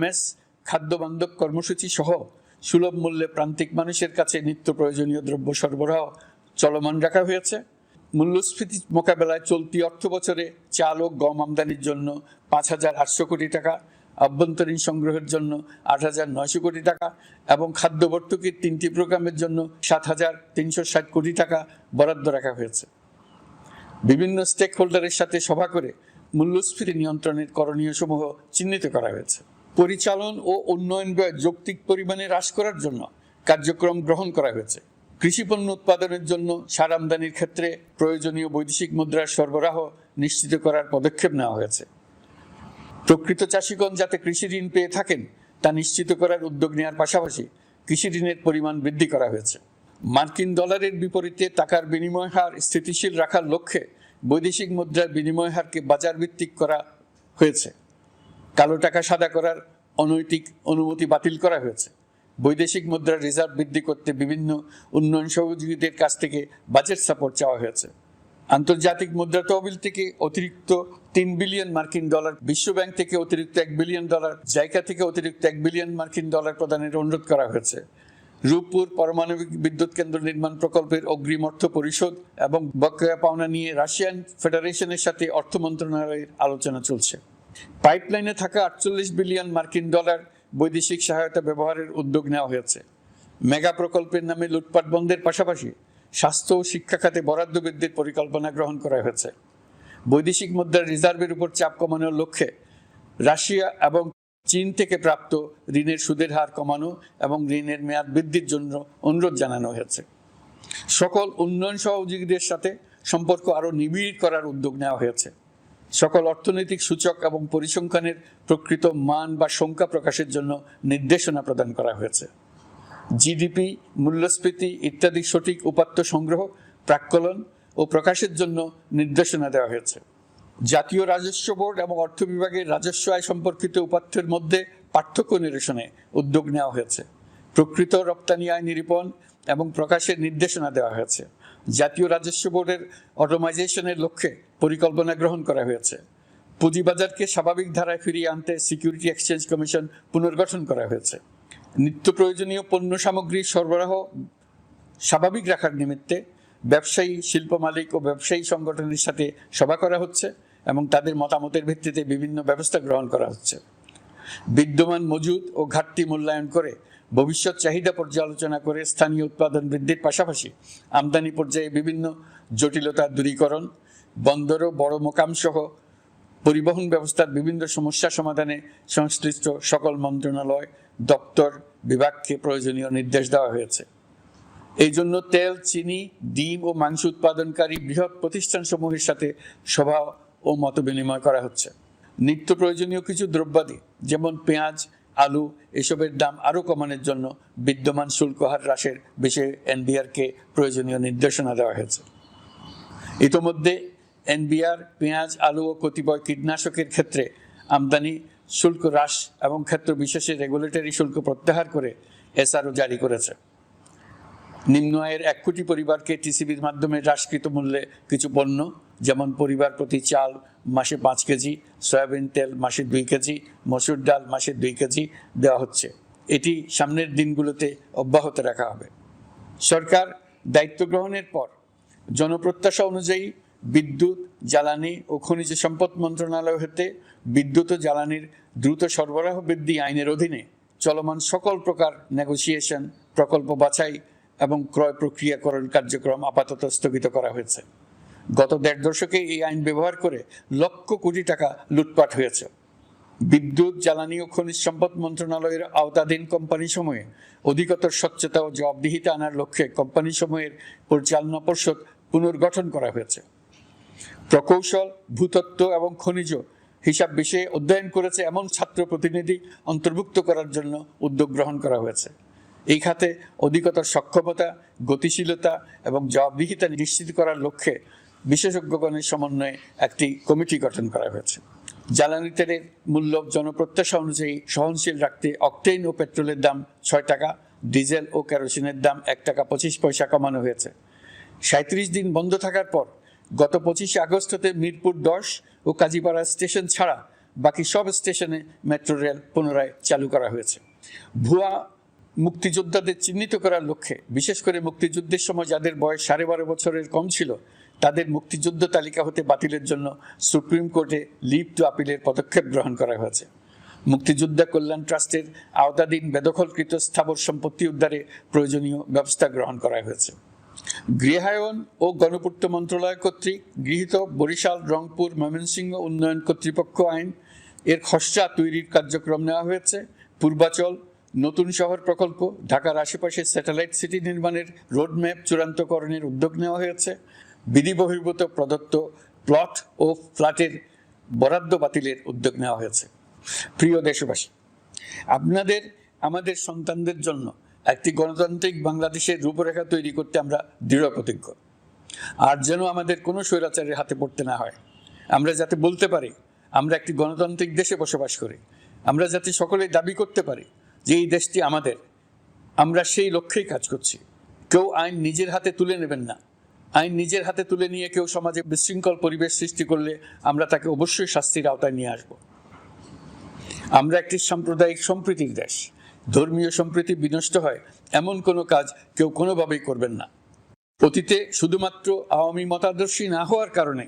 Mace, খাদ্যবান্ধব কর্মসূচি সহ সুলভ মূল্যে প্রান্তিক মানুষের কাছে নিত্য প্রয়োজনীয় দ্রব্য সরবরাহ চলমান রাখা হয়েছে। মূল্যস্ফীতি মোকাবেলায় চলতি অর্থ বছরে চাল ও গম আমদানির জন্য 5,800 কোটি টাকা, আভ্যন্তরীণ সংগ্রহের জন্য 8,900 কোটি টাকা এবং খাদ্য ভর্তুকির 3টি প্রোগ্রামের জন্য 7,360 কোটি টাকা বরাদ্দ রাখা হয়েছে। বিভিন্ন স্টেক হোল্ডারের সাথে সভা করে মূল্যস্ফীতি নিয়ন্ত্রণের করণীয় সমূহ চিহ্নিত করা হয়েছে। পরিচালন ও উন্নয়ন ব্যয় যৌক্তিক পরিমাণে হ্রাস করার জন্য কার্যক্রম গ্রহণ করা হয়েছে। কৃষিপণ্য উৎপাদনের জন্য সার আমদানির ক্ষেত্রে প্রয়োজনীয় বৈদেশিক মুদ্রার সরবরাহ নিশ্চিত করার পদক্ষেপ নেওয়া হয়েছে। প্রকৃত চাষিগণ যাতে কৃষি ঋণ পেয়ে থাকেন তা নিশ্চিত করার উদ্যোগ নেওয়ার পাশাপাশি কৃষি ঋণের পরিমাণ বৃদ্ধি করা হয়েছে। মার্কিন ডলারের বিপরীতে টাকার বিনিময় হার স্থিতিশীল রাখার লক্ষ্যে বৈদেশিক মুদ্রার বিনিময় হারকে বাজার ভিত্তিক করা হয়েছে। কালো টাকা সাদা করার অনৈতিক অনুমতি বাতিল করা হয়েছে। বৈদেশিক মুদ্রার রিজার্ভ বৃদ্ধি করতে বিভিন্ন উন্নয়ন সহযোগীদের কাছ থেকে বাজেট সাপোর্ট চাওয়া হয়েছে। আন্তর্জাতিক মুদ্রা তহবিল থেকে অতিরিক্ত 3 বিলিয়ন মার্কিন ডলার, বিশ্বব্যাংক থেকে অতিরিক্ত 1 বিলিয়ন ডলার, জাইকা থেকে অতিরিক্ত 1 বিলিয়ন মার্কিন ডলার প্রদানের অনুরোধ করা হয়েছে। রূপপুর পারমাণবিক বিদ্যুৎ কেন্দ্র নির্মাণ প্রকল্পের অগ্রিম অর্থ পরিশোধ এবং বকেয়া পাওনা নিয়ে রাশিয়ান ফেডারেশনের সাথে অর্থ মন্ত্রণালয়ের আলোচনা চলছে। পাইপলাইনে থাকা 48 বিলিয়ন মার্কিন ডলার বৈদেশিক সহায়তা ব্যবহারের উদ্যোগ নেওয়া হয়েছে। মেগা প্রকল্পের নামে লুটপাট বন্ধের পাশাপাশি স্বাস্থ্য ও শিক্ষা খাতে বরাদ্দ বৃদ্ধির পরিকল্পনা গ্রহণ করা হয়েছে। বৈদেশিক মুদ্রার রিজার্ভের উপর চাপ কমানোর লক্ষ্যে রাশিয়া এবং চীন থেকে প্রাপ্ত ঋণের সুদের হার কমানো এবং ঋণের মেয়াদ বৃদ্ধির জন্য অনুরোধ জানানো হয়েছে। সকল উন্নয়ন সহযোগীদের সাথে সম্পর্ক আরও নিবিড় করার উদ্যোগ নেওয়া হয়েছে। সকল অর্থনৈতিক সূচক এবং পরিসংখ্যানের প্রকৃত মান বা সংখ্যা প্রকাশের জন্য নির্দেশনা প্রদান করা হয়েছে। জিডিপি, মূল্যস্ফীতি ইত্যাদি সঠিক উপাত্ত সংগ্রহ, প্রাক্কলন ও প্রকাশের জন্য নির্দেশনা দেওয়া হয়েছে। জাতীয় রাজস্ব বোর্ড এবং অর্থ বিভাগের রাজস্ব আয় সম্পর্কিত উপাত্তের মধ্যে পার্থক্য নিরসনে উদ্যোগ নেওয়া হয়েছে। প্রকৃত রপ্তানি আয় নিরূপণ এবং প্রকাশের নির্দেশনা দেওয়া হয়েছে। জাতীয় রাজস্ব বোর্ডের অটোমাইজেশনের লক্ষ্যে পরিকল্পনা গ্রহণ করা হয়েছে। পুঁজিবাজারকে স্বাভাবিক ধারায় ফিরিয়ে আনতে সিকিউরিটি এক্সচেঞ্জ কমিশন পুনর্গঠন করা হয়েছে। নিত্য প্রয়োজনীয় পণ্য সামগ্রীর সরবরাহ স্বাভাবিক রাখার নিমিত্তে ব্যবসায়ী, শিল্প মালিক ও ব্যবসায়ী সংগঠনের সাথে সভা করা হচ্ছে এবং তাদের মতামতের ভিত্তিতে বিভিন্ন ব্যবস্থা গ্রহণ করা হচ্ছে। বিদ্যমান মজুদ ও ঘাটতি মূল্যায়ন করে ভবিষ্যৎ চাহিদা পর্যালোচনা করে স্থানীয় উৎপাদন বৃদ্ধির পাশাপাশি আমদানি পর্যায়ে বিভিন্ন জটিলতা দূরীকরণ, বন্দর ও বড় মোকাম সহ পরিবহন ব্যবস্থার বিভিন্ন সমস্যা সমাধানে সংশ্লিষ্ট সকল মন্ত্রণালয়, দপ্তর, বিভাগকে প্রয়োজনীয় নির্দেশ দেওয়া হয়েছে। এই জন্য তেল, চিনি, ডিম ও মাংস উৎপাদনকারী বৃহৎ প্রতিষ্ঠানসমূহের সাথে সভা ও মত বিনিময় করা হচ্ছে। নিত্য প্রয়োজনীয় কিছু দ্রব্যাদি যেমন পেঁয়াজ, আলু এসবের দাম আরও কমানোর জন্য বিদ্যমান শুল্ক হার হ্রাসের বিষয়ে এনবিআরকে প্রয়োজনীয় নির্দেশনা দেওয়া হয়েছে। ইতোমধ্যে এনবিআর পেঁয়াজ, আলু ও কতিপয় কীটনাশকের ক্ষেত্রে আমদানি শুল্ক হ্রাস এবং ক্ষেত্র বিশেষে রেগুলেটরি শুল্ক প্রত্যাহার করে এসআরও জারি করেছে। নিম্ন আয়ের 1 কোটি পরিবারকে টিসিবির মাধ্যমে হ্রাসকৃত মূল্যে কিছু পণ্য যেমন পরিবার প্রতি চাল মাসে 5 কেজি, সয়াবিন তেল মাসে 2 কেজি, মসুর ডাল মাসে 2 কেজি দেওয়া হচ্ছে। এটি সামনের দিনগুলোতে অব্যাহত রাখা হবে। সরকার দায়িত্ব গ্রহণের পর জনপ্রত্যাশা অনুযায়ী বিদ্যুৎ, জ্বালানি ও খনিজ সম্পদ মন্ত্রণালয় হতে বিদ্যুৎ ও জ্বালানির দ্রুত সরবরাহ বৃদ্ধি আইনের অধীনে চলমান সকল প্রকার নেগোসিয়েশন, প্রকল্প বাছাই এবং ক্রয় প্রক্রিয়াকরণ কার্যক্রম আপাতত স্থগিত করা হয়েছে। গত 1.5 দশকে এই আইন ব্যবহার করে লক্ষ কোটি টাকা লুটপাট হয়েছে। বিদ্যুৎ, জ্বালানি ও খনিজ সম্পদ মন্ত্রণালয়ের আওতাধীন কোম্পানিসমূহে অধিকতর স্বচ্ছতা ও জবাবদিহিতা আনার লক্ষ্যে কোম্পানিসমূহের পরিচালনা পর্ষদ পুনর্গঠন করা হয়েছে। প্রকৌশল, ভূতত্ত্ব এবং খনিজ হিসাব বিষয়ে অধ্যয়ন করেছে এমন ছাত্র প্রতিনিধি অন্তর্ভুক্ত করার জন্য উদ্যোগ গ্রহণ করা হয়েছে। এই খাতে অধিকতর সক্ষমতা, গতিশীলতা এবং জবাবদিহিতা নিশ্চিত করার লক্ষ্যে বিশেষজ্ঞগণের সমন্বয়ে একটি কমিটি গঠন করা হয়েছে। জ্বালানি তেলের মূল্য জনপ্রত্যাশা অনুযায়ী সহনশীল রাখতে অকটেইন ও পেট্রোলের দাম 6 টাকা, ডিজেল ও কেরোসিনের দাম 1 টাকা 25 পয়সা কমানো হয়েছে। 37 দিন বন্ধ থাকার পর গত 25 আগস্ট হতে মিরপুর 10 ও কাজীপাড়া স্টেশন ছাড়া বাকি সব স্টেশনে মেট্রো রেল পুনরায় চালু করা হয়েছে। ভুয়া মুক্তিযোদ্ধাদের চিহ্নিত করার লক্ষ্যে বিশেষ করে মুক্তিযুদ্ধের সময় যাদের বয়স 12.5 বছরের কম ছিল তাদের মুক্তিযুদ্ধ তালিকা হতে বাতিলের জন্য সুপ্রিম কোর্টে লিভ টু আপিলের পদক্ষেপ গ্রহণ করা হয়েছে। মুক্তিযোদ্ধা কল্যাণ ট্রাস্টের আওতাধীন বেদখলকৃত স্থাবর সম্পত্তি উদ্ধারে প্রয়োজনীয় ব্যবস্থা গ্রহণ করা হয়েছে। গৃহায়ন ও গণপূর্ত মন্ত্রণালয় কর্তৃক গৃহীত বরিশাল, রংপুর, ময়মনসিংহ উন্নয়ন কর্তৃপক্ষ আইন এর খসড়া তৈরির কার্যক্রম নেওয়া হয়েছে। পূর্বাচল নতুন শহর প্রকল্প, ঢাকার আশেপাশে স্যাটেলাইট সিটি নির্মাণের রোডম্যাপ চূড়ান্তকরণের উদ্যোগ নেওয়া হয়েছে। বিধি বহির্ভূত প্রদত্ত প্লট ও ফ্ল্যাটের বরাদ্দ বাতিলের উদ্যোগ নেওয়া হয়েছে। প্রিয় দেশবাসী, আপনাদের আমাদের সন্তানদের জন্য একটি গণতান্ত্রিক বাংলাদেশের রূপরেখা তৈরি করতে আমরা দৃঢ় প্রতিজ্ঞ। আর যেন আমাদের কোনো স্বৈরাচারের হাতে পড়তে না হয়। আমরা যাতে বলতে পারি আমরা একটি গণতান্ত্রিক দেশে বসবাস করি, আমরা যাতে সকলেই দাবি করতে পারি যে এই দেশটি আমাদের, আমরা সেই লক্ষ্যেই কাজ করছি। কেউ আইন নিজের হাতে তুলে নেবেন না। আইন নিজের হাতে তুলে নিয়ে কেউ সমাজে বিশৃঙ্খল পরিবেশ সৃষ্টি করলে আমরা তাকে অবশ্যই শাস্তির আওতায় নিয়ে আসব। আমরা একটি সাম্প্রদায়িক সম্প্রীতির দেশ। ধর্মীয় সম্প্রীতি বিনষ্ট হয় এমন কোনো কাজ কেউ কোনোভাবেই করবেন না। অতীতে শুধুমাত্র আওয়ামী মতাদর্শী না হওয়ার কারণে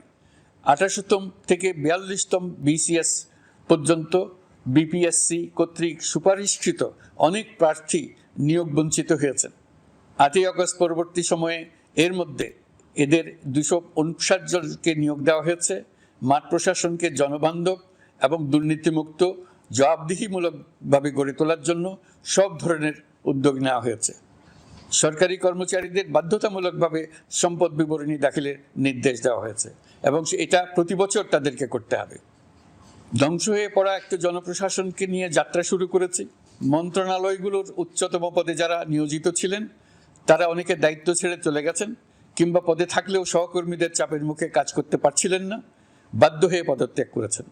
28তম থেকে 42তম BCS পর্যন্ত BPSC কর্তৃক সুপারিশকৃত অনেক প্রার্থী নিয়োগ বঞ্চিত হয়েছেন। 8ই আগস্ট পরবর্তী সময়ে এর মধ্যে এদের 259 জনকে নিয়োগ দেওয়া হয়েছে। মাঠ প্রশাসনকে জনবান্ধব এবং দুর্নীতিমুক্ত জবাবদিহিমূলকভাবে গড়ে তোলার জন্য সব ধরনের উদ্যোগ নেওয়া হয়েছে। সরকারি কর্মচারীদের বাধ্যতামূলকভাবে সম্পদ বিবরণী দাখিলের নির্দেশ দেওয়া হয়েছে এবং এটা প্রতি বছর তাদেরকে করতে হবে। ধ্বংস হয়ে পড়া একটা জনপ্রশাসনকে নিয়ে যাত্রা শুরু করেছে। মন্ত্রণালয়গুলোর উচ্চতম পদে যারা নিয়োজিত ছিলেন তারা অনেকে দায়িত্ব ছেড়ে চলে গেছেন, কিংবা পদে থাকলেও সহকর্মীদের চাপের মুখে কাজ করতে পারছিলেন না, বাধ্য হয়ে পদত্যাগ করেছেন।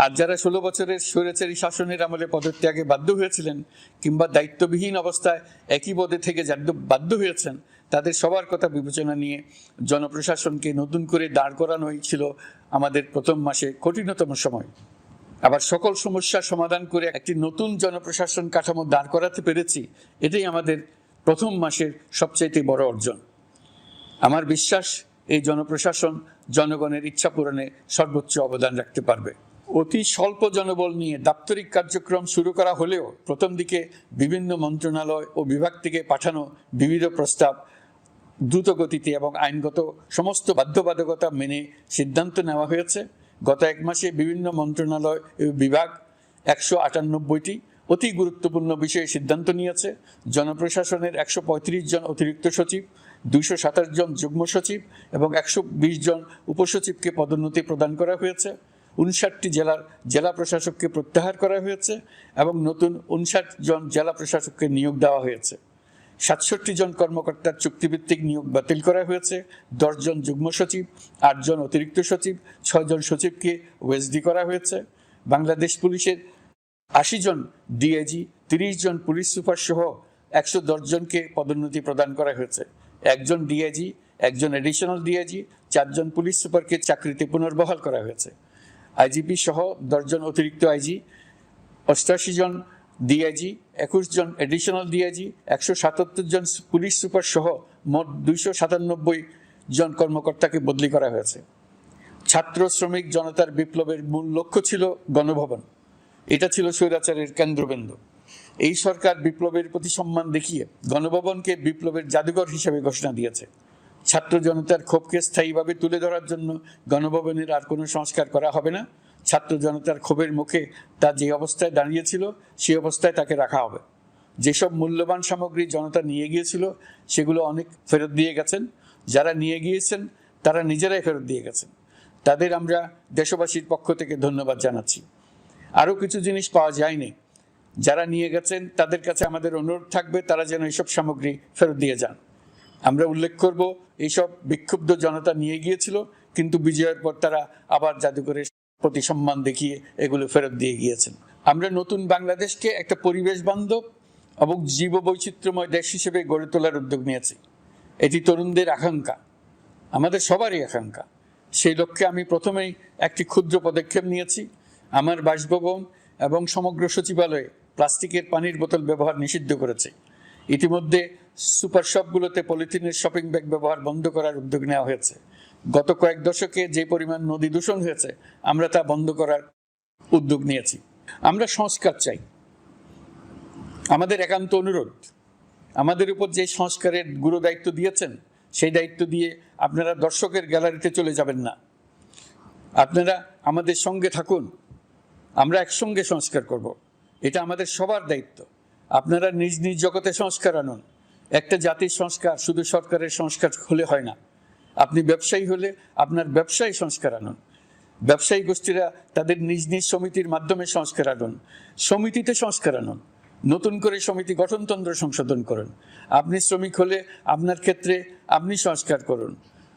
আর যারা 16 বছরের স্বৈরাচারী শাসনের আমলে পদত্যাগে বাধ্য হয়েছিলেন কিংবা দায়িত্ববিহীন অবস্থায় একই পদে থেকে বাধ্য হয়েছেন, তাদের সবার কথা বিবেচনা নিয়ে জনপ্রশাসনকে নতুন করে দাঁড় করানোই ছিল আমাদের প্রথম মাসে কঠিনতম সময়। আবার সকল সমস্যার সমাধান করে একটি নতুন জনপ্রশাসন কাঠামো দাঁড় করাতে পেরেছি, এটাই আমাদের প্রথম মাসের সবচাইতে বড় অর্জন। আমার বিশ্বাস এই জনপ্রশাসন জনগণের ইচ্ছা পূরণে সর্বোচ্চ অবদান রাখতে পারবে। অতি স্বল্প জনবল নিয়ে দাপ্তরিক কার্যক্রম শুরু করা হলেও প্রথম দিকে বিভিন্ন মন্ত্রণালয় ও বিভাগ থেকে পাঠানো বিবিধ প্রস্তাব দ্রুত গতিতে এবং আইনগত সমস্ত বাধ্যবাধকতা মেনে সিদ্ধান্ত নেওয়া হয়েছে। গত 1 মাসে বিভিন্ন মন্ত্রণালয় ও বিভাগ 198টি অতি গুরুত্বপূর্ণ বিষয়ে সিদ্ধান্ত নিয়েছে। জনপ্রশাসনের 135 জন অতিরিক্ত সচিব, 227 জন যুগ্ম সচিব এবং 120 জন উপসচিবকে পদোন্নতি প্রদান করা হয়েছে। 59টি জেলার জেলা প্রশাসককে প্রত্যাহার করা হয়েছে এবং নতুন 59 জন জেলা প্রশাসককে নিয়োগ দেওয়া হয়েছে। 67 জন কর্মকর্তার চুক্তিভিত্তিক নিয়োগ বাতিল করা হয়েছে। 10 জন যুগ্ম সচিব, 8 জন অতিরিক্ত সচিব, 6 জন সচিবকে ওএসডি করা হয়েছে। বাংলাদেশ পুলিশের 80 জন ডিআইজি, 30 জন পুলিশ সুপার সহ 110 জনকে পদোন্নতি প্রদান করা হয়েছে। 1 জন ডিআইজি, 1 জন এডিশনাল ডিআইজি, 4 জন পুলিশ সুপারকে চাকরিতে পুনর্বহাল করা হয়েছে। আইজিপি সহ 10 জন অতিরিক্ত আইজি, 88 জন ডিআইজি, 21 জন এডিশনাল ডিআইজি, 177 জন পুলিশ সুপার সহ মোট 297 জন কর্মকর্তাকে বদলি করা হয়েছে। ছাত্র শ্রমিক জনতার বিপ্লবের মূল লক্ষ্য ছিল গণভবন। এটা ছিল স্বৈরাচারের কেন্দ্রবিন্দু। এই সরকার বিপ্লবের প্রতি সম্মান দেখিয়ে গণভবনকে বিপ্লবের জাদুঘর হিসেবে ঘোষণা দিয়েছে। ছাত্র জনতার ক্ষোভকে স্থায়ীভাবে তুলে ধরার জন্য গণভবনের আর কোনো সংস্কার করা হবে না। ছাত্র জনতার ক্ষোভের মুখে তা যে অবস্থায় দাঁড়িয়েছিল সেই অবস্থায় তাকে রাখা হবে। যেসব মূল্যবান সামগ্রী জনতা নিয়ে গিয়েছিল সেগুলো অনেক ফেরত দিয়ে গেছেন। যারা নিয়ে গিয়েছেন তারা নিজেরাই ফেরত দিয়ে গেছেন। তাদের আমরা দেশবাসীর পক্ষ থেকে ধন্যবাদ জানাচ্ছি। আরও কিছু জিনিস পাওয়া যায়নি, যারা নিয়ে গেছেন তাদের কাছে আমাদের অনুরোধ থাকবে তারা যেন এইসব সামগ্রী ফেরত দিয়ে যান। আমরা উল্লেখ করব এইসব বিক্ষুব্ধ জনতা নিয়ে গিয়েছিল, কিন্তু বিজয়ের পর তারা আবার জাদুঘরের প্রতি সম্মান দেখিয়ে এগুলো ফেরত দিয়ে গিয়েছেন। আমরা নতুন বাংলাদেশকে একটা পরিবেশ বান্ধব এবং জীববৈচিত্র্যময় দেশ হিসেবে গড়ে তোলার উদ্যোগ নিয়েছি। এটি তরুণদের আকাঙ্ক্ষা, আমাদের সবারই আকাঙ্ক্ষা। সেই লক্ষ্যে আমি প্রথমেই একটি ক্ষুদ্র পদক্ষেপ নিয়েছি। আমার বাসভবন এবং সমগ্র সচিবালয়ে প্লাস্টিকের পানির বোতল ব্যবহার নিষিদ্ধ করেছে। ইতিমধ্যে সুপার শপগুলোতে পলিথিনের শপিং ব্যাগ ব্যবহার বন্ধ করার উদ্যোগ নেওয়া হয়েছে। গত কয়েক দশকে যে পরিমাণ নদী দূষণ হয়েছে, আমরা তা বন্ধ করার উদ্যোগ নিয়েছি। আমরা সংস্কার চাই। আমাদের একান্ত অনুরোধ, আমাদের উপর যে সংস্কারের গুরু দায়িত্ব দিয়েছেন, সেই দায়িত্ব দিয়ে আপনারা দর্শকের গ্যালারিতে চলে যাবেন না। আপনারা আমাদের সঙ্গে থাকুন, আমরা একসঙ্গে সংস্কার করব। এটা আমাদের সবার দায়িত্ব। আপনারা নিজ নিজ জগতে সংস্কার আনুন। একটা জাতির সংস্কার শুধু সরকারের সংস্কার হলে হয় না। আপনি ব্যবসায়ী হলে আপনার ব্যবসায়ী সংস্কার আনুন। ব্যবসায়ী গোষ্ঠীরা তাদের নিজ নিজ সমিতির মাধ্যমে সংস্কার আনুন। সমিতিতে সংস্কার আনুন। নতুন করে সমিতি গঠনতন্ত্র সংশোধন করুন। আপনি শ্রমিক হলে আপনার ক্ষেত্রে আপনি সংস্কার করুন।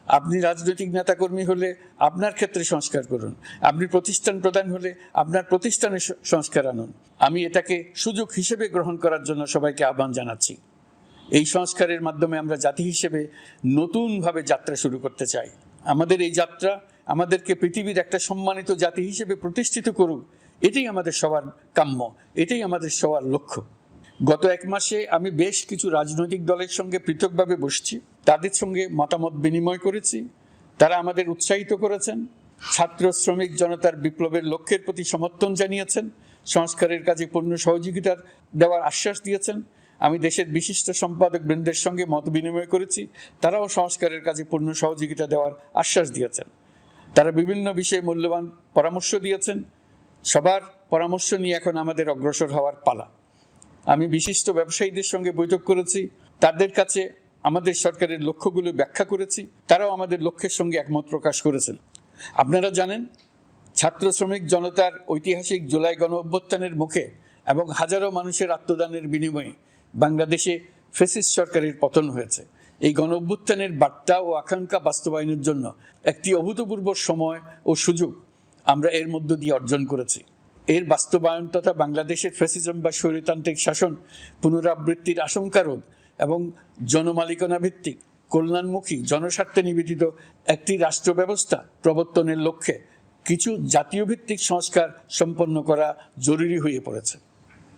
আপনি রাজনৈতিক নেতাকর্মী হলে আপনার ক্ষেত্রে সংস্কার করুন। আপনি প্রতিষ্ঠান প্রধান হলে আপনার প্রতিষ্ঠানে সংস্কার আনুন। আমি এটাকে সুযোগ হিসেবে গ্রহণ করার জন্য সবাইকে আহ্বান জানাচ্ছি। এই সংস্কারের মাধ্যমে আমরা জাতি হিসেবে নতুনভাবে যাত্রা শুরু করতে চাই। আমাদের এই যাত্রা আমাদেরকে পৃথিবীর একটা সম্মানিত জাতি হিসেবে প্রতিষ্ঠিত করুক, এটাই আমাদের সবার কাম্য, এটাই আমাদের সবার লক্ষ্য। গত এক মাসে আমি বেশ কিছু রাজনৈতিক দলের সঙ্গে পৃথকভাবে বসছি, তাদের সঙ্গে মতামত বিনিময় করেছি। তারা আমাদের উৎসাহিত করেছেন, ছাত্র শ্রমিক জনতার বিপ্লবের লক্ষ্যের প্রতি সমর্থন জানিয়েছেন, সংস্কারের কাজে পূর্ণ সহযোগিতার দেওয়ার আশ্বাস দিয়েছেন। আমি দেশের বিশিষ্ট সম্পাদক বৃন্দের সঙ্গে মত বিনিময় করেছি, তারাও সংস্কারের কাজে পূর্ণ সহযোগিতা দেওয়ার আশ্বাস দিয়েছেন। তারা বিভিন্ন বিষয়ে মূল্যবান পরামর্শ দিয়েছেন। সবার পরামর্শ নিয়ে এখন আমাদের অগ্রসর হওয়ার পালা। আমি বিশিষ্ট ব্যবসায়ীদের সঙ্গে বৈঠক করেছি, তাদের কাছে আমাদের সরকারের লক্ষ্যগুলো ব্যাখ্যা করেছি, তারাও আমাদের লক্ষ্যের সঙ্গে একমত প্রকাশ করেছেন। আপনারা জানেন, ছাত্র শ্রমিক জনতার ঐতিহাসিক জুলাই গণ অভ্যুত্থানের মুখে এবং হাজারো মানুষের আত্মদানের বিনিময়ে বাংলাদেশে ফ্যাসিস্ট সরকারের পতন হয়েছে। এই গণ অভ্যুত্থানের বার্তা ও আকাঙ্ক্ষা বাস্তবায়নের জন্য একটি অভূতপূর্ব সময় ও সুযোগ আমরা এর মধ্য দিয়ে অর্জন করেছি। এর বাস্তবায়ন তথা বাংলাদেশের ফ্যাসিজম বা স্বৈরতান্ত্রিক শাসন পুনরাবৃত্তির আশঙ্কা রোধ এবং জনমালিকানা ভিত্তিক কল্যাণমুখী জনস্বার্থে নিবেদিত একটি রাষ্ট্র ব্যবস্থা প্রবর্তনের লক্ষ্যে কিছু জাতীয় ভিত্তিক সংস্কার সম্পন্ন করা জরুরি হয়ে পড়েছে।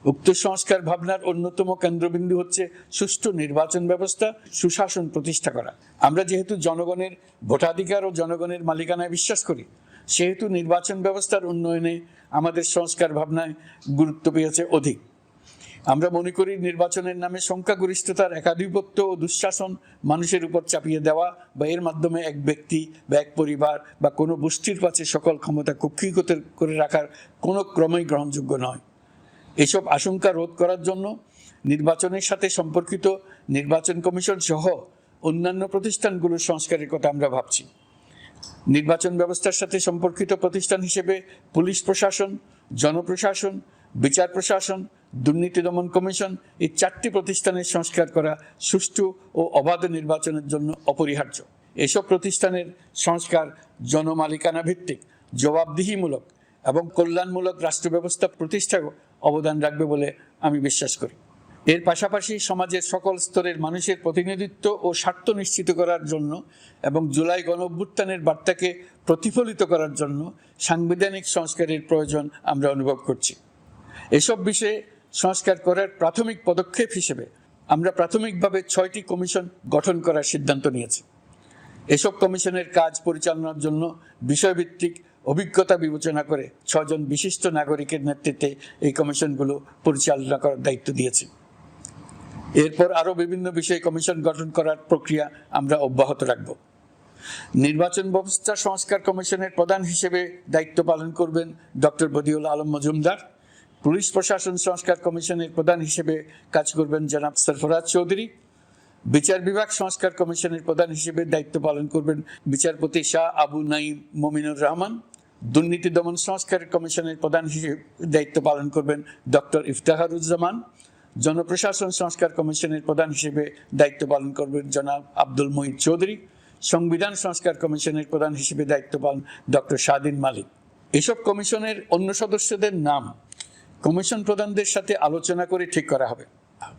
উক্ত সংস্কার ভাবনার অন্যতম কেন্দ্রবিন্দু হচ্ছে সুষ্ঠু নির্বাচন ব্যবস্থা, সুশাসন প্রতিষ্ঠা করা। আমরা যেহেতু জনগণের ভোটাধিকার ও জনগণের মালিকানায় বিশ্বাস করি, সেহেতু নির্বাচন ব্যবস্থার উন্নয়নে আমাদের সংস্কার ভাবনায় গুরুত্ব পেয়েছে অধিক। আমরা মনে করি নির্বাচনের নামে সংখ্যাগরিষ্ঠতার একাধিপত্য ও দুঃশাসন মানুষের উপর চাপিয়ে দেওয়া বা এর মাধ্যমে এক ব্যক্তি বা এক পরিবার বা কোনো গোষ্ঠীর কাছে সকল ক্ষমতা কক্ষীগত করে রাখার কোনো ক্রমেই গ্রহণযোগ্য নয়। এসব আশঙ্কা রোধ করার জন্য নির্বাচনের সাথে সম্পর্কিত নির্বাচন কমিশন সহ অন্যান্য প্রতিষ্ঠানগুলোর সংস্কারের কথা আমরা ভাবছি। নির্বাচন ব্যবস্থার সাথে সম্পর্কিত প্রতিষ্ঠান হিসেবে পুলিশ প্রশাসন, জনপ্রশাসন, বিচার প্রশাসন, দুর্নীতি দমন কমিশন এই 4টি প্রতিষ্ঠানের সংস্কার করা সুষ্ঠু ও অবাধ নির্বাচনের জন্য অপরিহার্য। এসব প্রতিষ্ঠানের সংস্কার জনমালিকানা ভিত্তিক, জবাবদিহিমূলক এবং কল্যাণমূলক রাষ্ট্র ব্যবস্থা প্রতিষ্ঠায় অবদান রাখবে বলে আমি বিশ্বাস করি। এর পাশাপাশি সমাজের সকল স্তরের মানুষের প্রতিনিধিত্ব ও স্বার্থ নিশ্চিত করার জন্য এবং জুলাই গণ অভ্যুত্থানের বার্তাকে প্রতিফলিত করার জন্য সাংবিধানিক সংস্কারের প্রয়োজন আমরা অনুভব করছি। এসব বিষয়ে সংস্কার করার প্রাথমিক পদক্ষেপ হিসেবে আমরা প্রাথমিকভাবে 6টি কমিশন গঠন করার সিদ্ধান্ত নিয়েছি। এসব কমিশনের কাজ পরিচালনার জন্য বিষয়ভিত্তিক অভিজ্ঞতা বিবেচনা করে 6 জন বিশিষ্ট নাগরিকের নেতৃত্বে এই কমিশনগুলো পরিচালনা করার দায়িত্ব দিয়েছি। এরপর আরও বিভিন্ন বিষয়ে কমিশন গঠন করার প্রক্রিয়া আমরা অব্যাহত রাখব। নির্বাচন ব্যবস্থা সংস্কার কমিশনের প্রধান হিসেবে দায়িত্ব পালন করবেন ডক্টর বদিউল আলম মজুমদার। পুলিশ প্রশাসন সংস্কার কমিশনের প্রধান হিসেবে কাজ করবেন জনাব সরফরাজ চৌধুরী। বিচার বিভাগ সংস্কার কমিশনের প্রধান হিসেবে দায়িত্ব পালন করবেন বিচারপতি শাহ আবু নাঈম মমিনুর রহমান। দুর্নীতি দমন সংস্কার কমিশনের প্রধান হিসেবে দায়িত্ব পালন করবেন ডক্টর ইফতেখারুজ্জামান। জনপ্রশাসন সংস্কার কমিশনের প্রধান হিসেবে দায়িত্ব পালন করবেন জনাব আব্দুল মুহিত চৌধুরী। সংবিধান সংস্কার কমিশনের প্রধান হিসেবে দায়িত্ব পালন ডক্টর শাহদিন মালিক। এসব কমিশনের অন্য সদস্যদের নাম কমিশন প্রধানদের সাথে আলোচনা করে ঠিক করা হবে।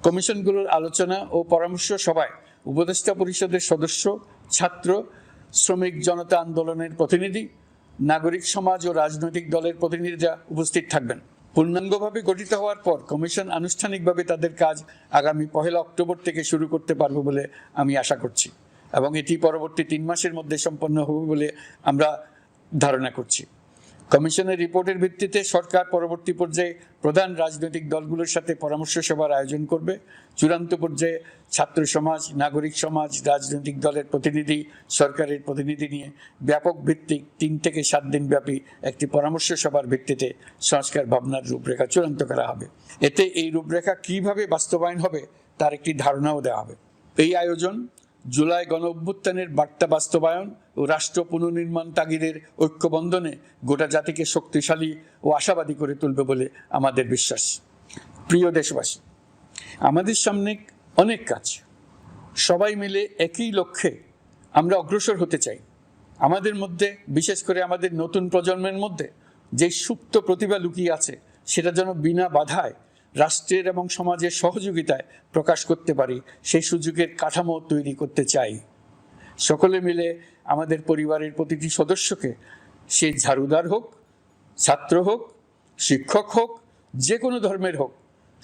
কমিশনগুলোর আলোচনা ও পরামর্শ সভায় উপদেষ্টা পরিষদের সদস্য, ছাত্র, শ্রমিক জনতা আন্দোলনের প্রতিনিধি, নাগরিক সমাজ ও রাজনৈতিক দলের প্রতিনিধিরা উপস্থিত থাকবেন। পূর্ণাঙ্গভাবে গঠিত হওয়ার পর কমিশন আনুষ্ঠানিকভাবে তাদের কাজ আগামী 1 অক্টোবর থেকে শুরু করতে পারবে বলে আমি আশা করছি, এবং এটি পরবর্তী 3 মাসের মধ্যে সম্পন্ন হবে বলে আমরা ধারণা করছি। কমিশনের রিপোর্টের ভিত্তিতে সরকার পরবর্তী পর্যায়ে প্রধান রাজনৈতিক দলগুলোর সাথে পরামর্শ সভার আয়োজন করবে। চূড়ান্ত পর্যায়ে ছাত্র সমাজ, নাগরিক সমাজ, রাজনৈতিক দলের প্রতিনিধি, সরকারের প্রতিনিধি নিয়ে ব্যাপক ভিত্তিক 3 থেকে 7 দিন ব্যাপী একটি পরামর্শ সভার ভিত্তিতে সংস্কার ভাবনার রূপরেখা চূড়ান্ত করা হবে। এতে এই রূপরেখা কিভাবে বাস্তবায়ন হবে তার একটি ধারণাও দেওয়া হবে। এই আয়োজন জুলাই গণ অভ্যুত্থানের বার্তা বাস্তবায়ন ও রাষ্ট্র পুনর্নির্মাণ তাগিদের ঐক্যবন্ধনে গোটা জাতিকে শক্তিশালী ও আশাবাদী করে তুলবে বলে আমাদের বিশ্বাস। প্রিয় দেশবাসী, আমাদের সামনে অনেক কাজ, সবাই মিলে একই লক্ষ্যে আমরা অগ্রসর হতে চাই। আমাদের মধ্যে, বিশেষ করে আমাদের নতুন প্রজন্মের মধ্যে যে সুপ্ত প্রতিভা লুকিয়ে আছে, সেটা যেন বিনা বাধায় রাষ্ট্রের এবং সমাজের সহযোগিতায় প্রকাশ করতে পারি, সেই সুযোগের কাঠামো তৈরি করতে চাই। সকলে মিলে আমাদের পরিবারের প্রতিটি সদস্যকে, সে ঝাড়ুদার হোক, ছাত্র হোক, শিক্ষক হোক, যে কোনো ধর্মের হোক,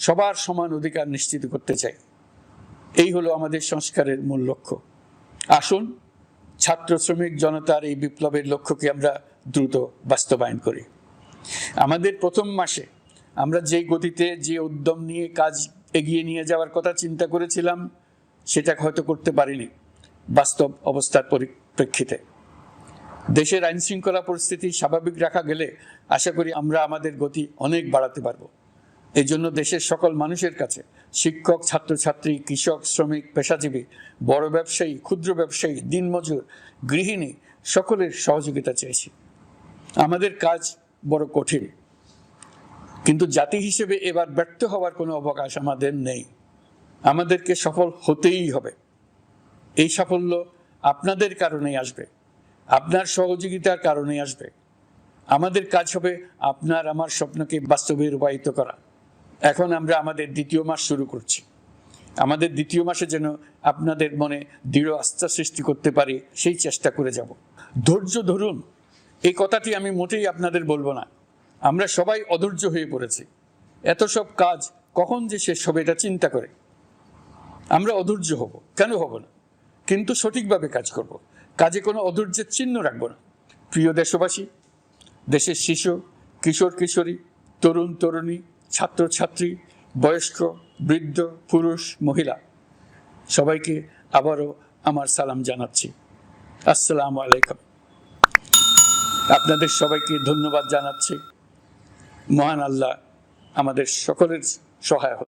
সবার সমান অধিকার নিশ্চিত করতে চাই। এই হলো আমাদের সংস্কারের মূল লক্ষ্য। আসুন ছাত্র শ্রমিক জনতার এই বিপ্লবের লক্ষ্যকে আমরা দ্রুত বাস্তবায়ন করি। আমাদের প্রথম মাসে আমরা যে গতিতে, যে উদ্যম নিয়ে কাজ এগিয়ে নিয়ে যাওয়ার কথা চিন্তা করেছিলাম, সেটা হয়তো করতে পারিনি বাস্তব অবস্থার পরিপ্রেক্ষিতে। দেশের আইন শৃঙ্খলা পরিস্থিতি স্বাভাবিক রাখা গেলে আশা করি আমরা আমাদের গতি অনেক বাড়াতে পারব। এই জন্য দেশের সকল মানুষের কাছে, শিক্ষক, ছাত্রছাত্রী, কৃষক, শ্রমিক, পেশাজীবী, বড় ব্যবসায়ী, ক্ষুদ্র ব্যবসায়ী, দিনমজুর, গৃহিণী, সকলের সহযোগিতা চেয়েছি। আমাদের কাজ বড় কঠিন, কিন্তু জাতি হিসেবে এবার ব্যর্থ হওয়ার কোনো অবকাশ আমাদের নেই। আমাদেরকে সফল হতেই হবে। এই সাফল্য আপনাদের কারণেই আসবে, আপনার সহযোগিতার কারণেই আসবে। আমাদের কাজ হবে আপনার আমার স্বপ্নকে বাস্তবে রূপায়িত করা। এখন আমরা আমাদের 2য় মাস শুরু করছি। আমাদের 2য় মাসে যেন আপনাদের মনে দৃঢ় আস্থা সৃষ্টি করতে পারি, সেই চেষ্টা করে যাব। ধৈর্য ধরুন, এই কথাটি আমি মোটেই আপনাদের বলবো না। আমরা সবাই অধৈর্য হয়ে পড়েছি। এত সব কাজ কখন যে শেষ হবে এটা চিন্তা করে আমরা অধৈর্য হব, কেন হব না? কিন্তু সঠিকভাবে কাজ করব, কাজে কোনো অধৈর্যের চিহ্ন রাখবো না। প্রিয় দেশবাসী, দেশের শিশু, কিশোর কিশোরী, তরুণ তরুণী, ছাত্রছাত্রী, বয়স্ক, বৃদ্ধ, পুরুষ, মহিলা, সবাইকে আবারও আমার সালাম জানাচ্ছি। আসসালামু আলাইকুম। আপনাদের সবাইকে ধন্যবাদ জানাচ্ছি। মহান আল্লাহ আমাদের সকলের সহায় হোক।